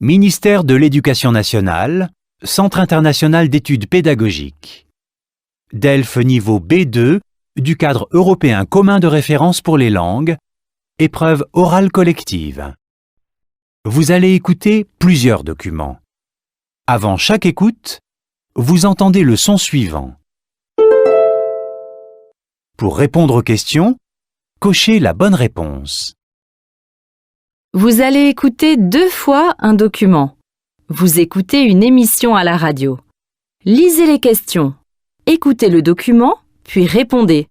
Ministère de l'Éducation nationale, Centre international d'études pédagogiques. DELF niveau B2 du cadre européen commun de référence pour les langues, épreuve orale collective. Vous allez écouter plusieurs documents. Avant chaque écoute, vous entendez le son suivant. Pour répondre aux questions, cochez la bonne réponse. Vous allez écouter 2 fois un document. Vous écoutez une émission à la radio. Lisez les questions. Écoutez le document, puis répondez.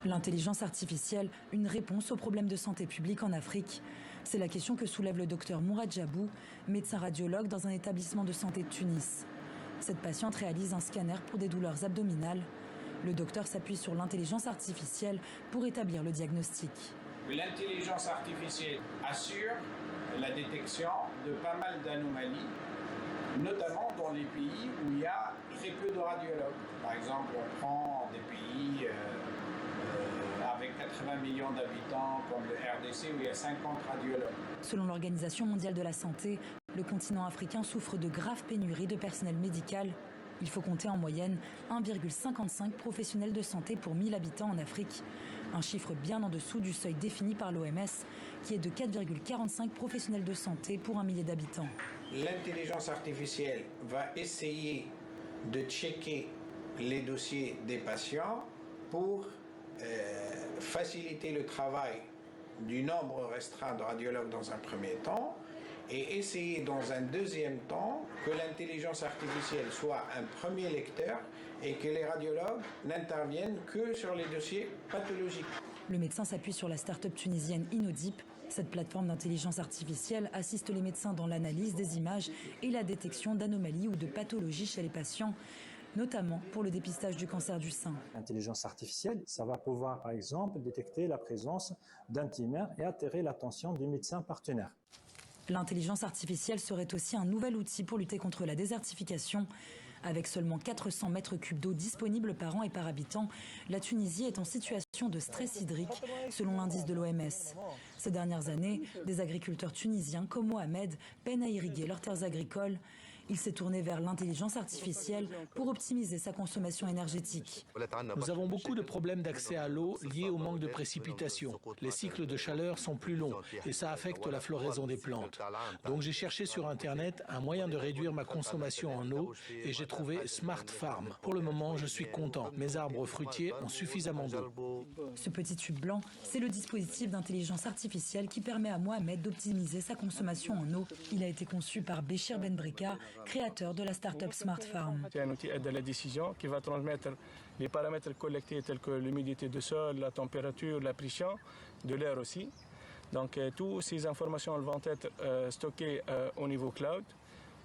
L'intelligence artificielle, une réponse aux problèmes de santé publique en Afrique? C'est la question que soulève le docteur Mourad Jabou, médecin radiologue dans un établissement de santé de Tunis. Cette patiente réalise un scanner pour des douleurs abdominales. Le docteur s'appuie sur l'intelligence artificielle pour établir le diagnostic. L'intelligence artificielle assure la détection de pas mal d'anomalies, notamment dans les pays où il y a très peu de radiologues. Par exemple, on prend des pays avec 80 millions d'habitants comme le RDC où il y a 50 radiologues. Selon l'Organisation mondiale de la santé, le continent africain souffre de graves pénuries de personnel médical. Il faut compter en moyenne 1,55 professionnels de santé pour 1000 habitants en Afrique. Un chiffre bien en dessous du seuil défini par l'OMS, qui est de 4,45 professionnels de santé pour 1 millier d'habitants. L'intelligence artificielle va essayer de checker les dossiers des patients pour faciliter le travail du nombre restreint de radiologues dans un premier temps et essayer dans un deuxième temps que l'intelligence artificielle soit un premier lecteur et que les radiologues n'interviennent que sur les dossiers pathologiques. Le médecin s'appuie sur la start-up tunisienne Inodip. Cette plateforme d'intelligence artificielle assiste les médecins dans l'analyse des images et la détection d'anomalies ou de pathologies chez les patients, notamment pour le dépistage du cancer du sein. L'intelligence artificielle, ça va pouvoir par exemple détecter la présence d'un tumeur et attirer l'attention du médecin partenaire. L'intelligence artificielle serait aussi un nouvel outil pour lutter contre la désertification. Avec seulement 400 mètres cubes d'eau disponibles par an et par habitant, la Tunisie est en situation de stress hydrique, selon l'indice de l'OMS. Ces dernières années, des agriculteurs tunisiens comme Mohamed peinent à irriguer leurs terres agricoles. Il s'est tourné vers l'intelligence artificielle pour optimiser sa consommation énergétique. Nous avons beaucoup de problèmes d'accès à l'eau liés au manque de précipitations. Les cycles de chaleur sont plus longs et ça affecte la floraison des plantes. Donc j'ai cherché sur Internet un moyen de réduire ma consommation en eau et j'ai trouvé Smart Farm. Pour le moment, je suis content. Mes arbres fruitiers ont suffisamment d'eau. Ce petit tube blanc, c'est le dispositif d'intelligence artificielle qui permet à Mohamed d'optimiser sa consommation en eau. Il a été conçu par Béchir Benbrika, créateur de la start-up Smart Farm. C'est un outil aide à la décision qui va transmettre les paramètres collectés tels que l'humidité du sol, la température, la pression, de l'air aussi. Donc toutes ces informations elles vont être stockées au niveau cloud,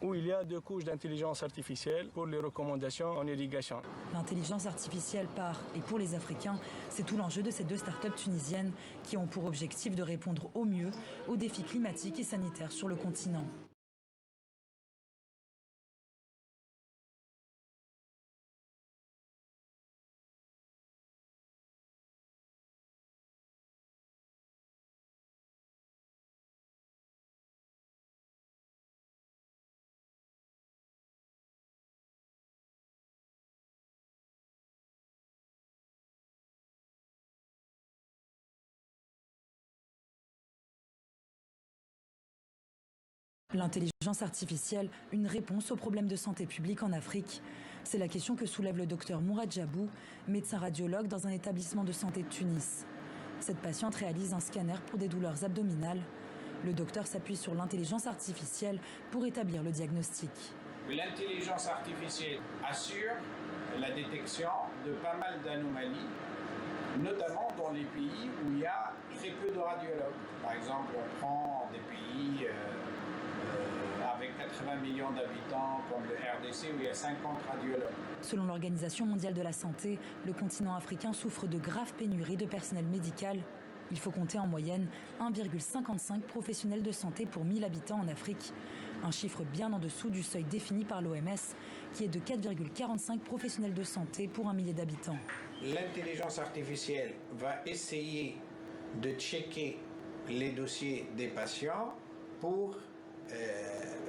où il y a 2 couches d'intelligence artificielle pour les recommandations en irrigation. L'intelligence artificielle par et pour les Africains, c'est tout l'enjeu de ces 2 start-up tunisiennes qui ont pour objectif de répondre au mieux aux défis climatiques et sanitaires sur le continent. L'intelligence artificielle, une réponse aux problèmes de santé publique en Afrique. C'est la question que soulève le docteur Mourad Jabou, médecin radiologue dans un établissement de santé de Tunis. Cette patiente réalise un scanner pour des douleurs abdominales. Le docteur s'appuie sur l'intelligence artificielle pour établir le diagnostic. L'intelligence artificielle assure la détection de pas mal d'anomalies, notamment dans les pays où il y a très peu de radiologues. Par exemple, on prend des pays avec 80 millions d'habitants comme le RDC où il y a 50 radiologues. Selon l'Organisation mondiale de la santé, le continent africain souffre de graves pénuries de personnel médical. Il faut compter en moyenne 1,55 professionnels de santé pour 1000 habitants en Afrique. Un chiffre bien en dessous du seuil défini par l'OMS, qui est de 4,45 professionnels de santé pour 1 millier d'habitants. L'intelligence artificielle va essayer de checker les dossiers des patients pour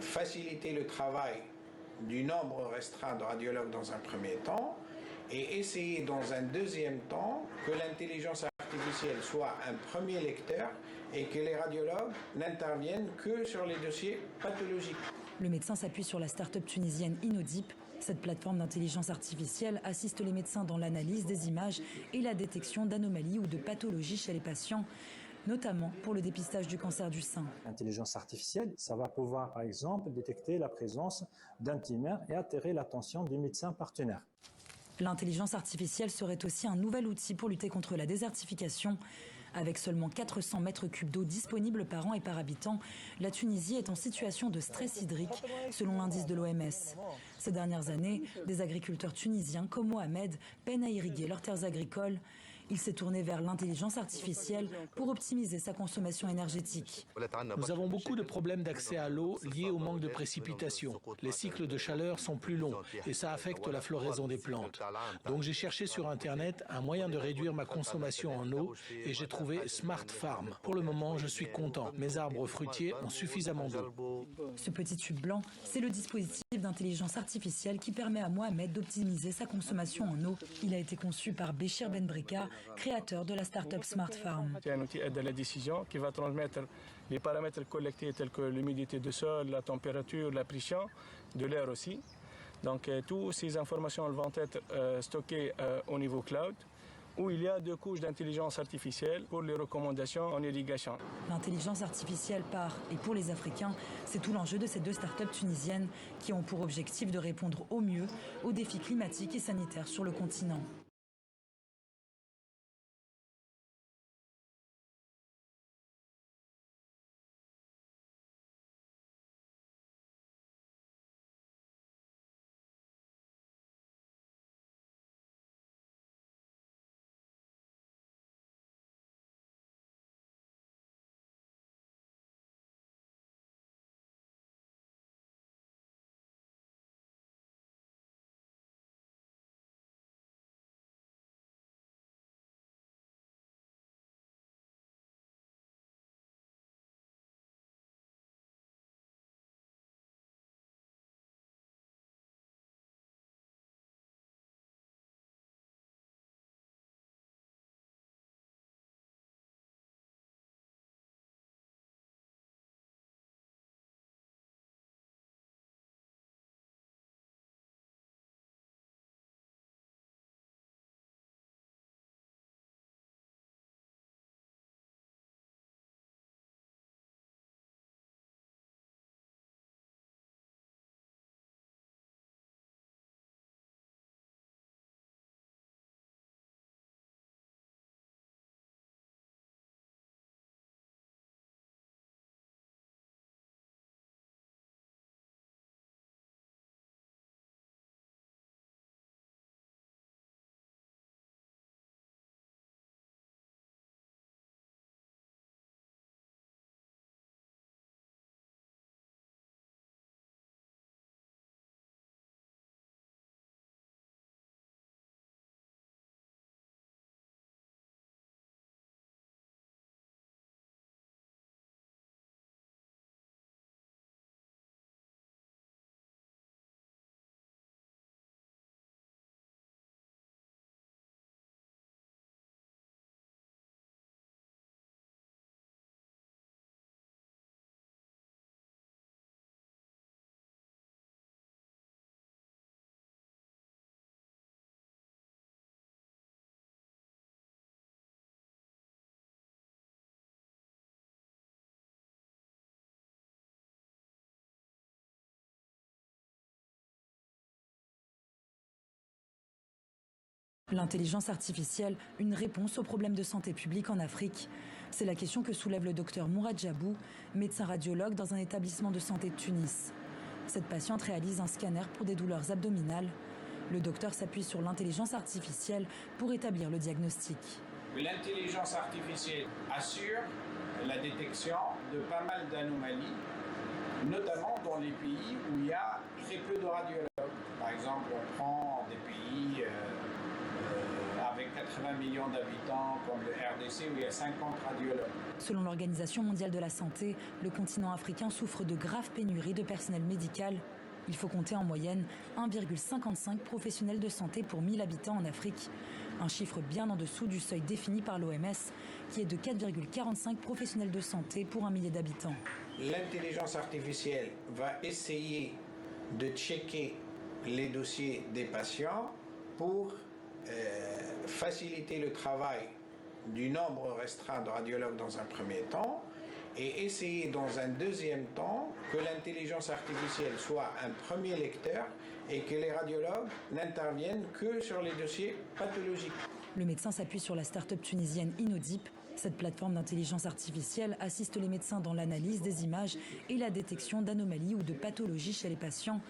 faciliter le travail du nombre restreint de radiologues dans un premier temps et essayer dans un deuxième temps que l'intelligence artificielle soit un premier lecteur et que les radiologues n'interviennent que sur les dossiers pathologiques. Le médecin s'appuie sur la start-up tunisienne Inodip. Cette plateforme d'intelligence artificielle assiste les médecins dans l'analyse des images et la détection d'anomalies ou de pathologies chez les patients, notamment pour le dépistage du cancer du sein. L'intelligence artificielle, ça va pouvoir, par exemple, détecter la présence d'un tumeur et attirer l'attention du médecin partenaire. L'intelligence artificielle serait aussi un nouvel outil pour lutter contre la désertification. Avec seulement 400 mètres cubes d'eau disponibles par an et par habitant, la Tunisie est en situation de stress hydrique, selon l'indice de l'OMS. Ces dernières années, des agriculteurs tunisiens comme Mohamed peinent à irriguer leurs terres agricoles. Il s'est tourné vers l'intelligence artificielle pour optimiser sa consommation énergétique. Nous avons beaucoup de problèmes d'accès à l'eau liés au manque de précipitations. Les cycles de chaleur sont plus longs et ça affecte la floraison des plantes. Donc j'ai cherché sur Internet un moyen de réduire ma consommation en eau et j'ai trouvé Smart Farm. Pour le moment, je suis content. Mes arbres fruitiers ont suffisamment d'eau. Ce petit tube blanc, c'est le dispositif d'intelligence artificielle qui permet à Mohamed d'optimiser sa consommation en eau. Il a été conçu par Béchir Benbrika, créateur de la start-up Smart Farm. C'est un outil aide à la décision qui va transmettre les paramètres collectés tels que l'humidité du sol, la température, la pression, de l'air aussi. Donc toutes ces informations vont être stockées au niveau cloud, où il y a 2 couches d'intelligence artificielle pour les recommandations en irrigation. L'intelligence artificielle par et pour les Africains, c'est tout l'enjeu de ces 2 start-up tunisiennes qui ont pour objectif de répondre au mieux aux défis climatiques et sanitaires sur le continent. L'intelligence artificielle, une réponse aux problèmes de santé publique en Afrique? C'est la question que soulève le docteur Mourad Jabou, médecin radiologue dans un établissement de santé de Tunis. Cette patiente réalise un scanner pour des douleurs abdominales. Le docteur s'appuie sur l'intelligence artificielle pour établir le diagnostic. L'intelligence artificielle assure la détection de pas mal d'anomalies, notamment dans les pays où il y a très peu de radiologues. Par exemple, on prend des pays avec 80 millions d'habitants comme le RDC où il y a 50 radiologues. Selon l'Organisation mondiale de la santé, le continent africain souffre de graves pénuries de personnel médical. Il faut compter en moyenne 1,55 professionnels de santé pour 1000 habitants en Afrique. Un chiffre bien en dessous du seuil défini par l'OMS, qui est de 4,45 professionnels de santé pour 1 millier d'habitants. L'intelligence artificielle va essayer de checker les dossiers des patients pour faciliter le travail du nombre restreint de radiologues dans un premier temps et essayer dans un deuxième temps que l'intelligence artificielle soit un premier lecteur et que les radiologues n'interviennent que sur les dossiers pathologiques. Le médecin s'appuie sur la start-up tunisienne Inodip. Cette plateforme d'intelligence artificielle assiste les médecins dans l'analyse des images et la détection d'anomalies ou de pathologies chez les patients,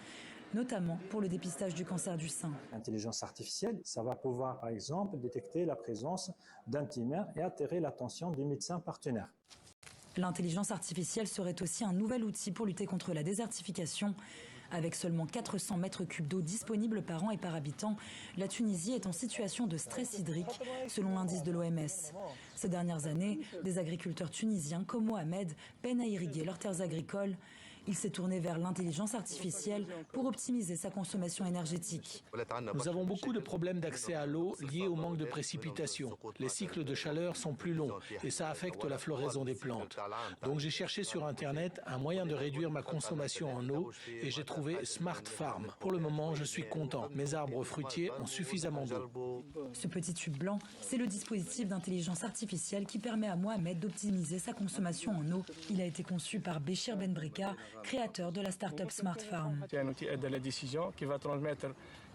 notamment pour le dépistage du cancer du sein. L'intelligence artificielle, ça va pouvoir par exemple détecter la présence d'un tumeur et attirer l'attention du médecin partenaire. L'intelligence artificielle serait aussi un nouvel outil pour lutter contre la désertification. Avec seulement 400 mètres cubes d'eau disponibles par an et par habitant, la Tunisie est en situation de stress hydrique, selon l'indice de l'OMS. Ces dernières années, des agriculteurs tunisiens comme Mohamed peinent à irriguer leurs terres agricoles. Il s'est tourné vers l'intelligence artificielle pour optimiser sa consommation énergétique. Nous avons beaucoup de problèmes d'accès à l'eau liés au manque de précipitations. Les cycles de chaleur sont plus longs et ça affecte la floraison des plantes. Donc j'ai cherché sur Internet un moyen de réduire ma consommation en eau et j'ai trouvé Smart Farm. Pour le moment, je suis content. Mes arbres fruitiers ont suffisamment d'eau. Ce petit tube blanc, c'est le dispositif d'intelligence artificielle qui permet à Mohamed d'optimiser sa consommation en eau. Il a été conçu par Béchir Benbrika, créateur de la start-up Smart Farm. C'est un outil aide à la décision qui va transmettre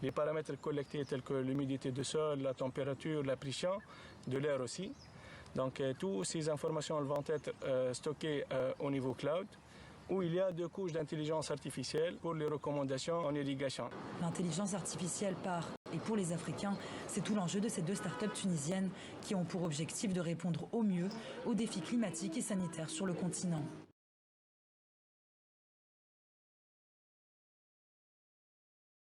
les paramètres collectés tels que l'humidité du sol, la température, la pression, de l'air aussi. Donc toutes ces informations vont être stockées au niveau cloud, où il y a 2 couches d'intelligence artificielle pour les recommandations en irrigation. L'intelligence artificielle par et pour les Africains, c'est tout l'enjeu de ces 2 start-up tunisiennes qui ont pour objectif de répondre au mieux aux défis climatiques et sanitaires sur le continent.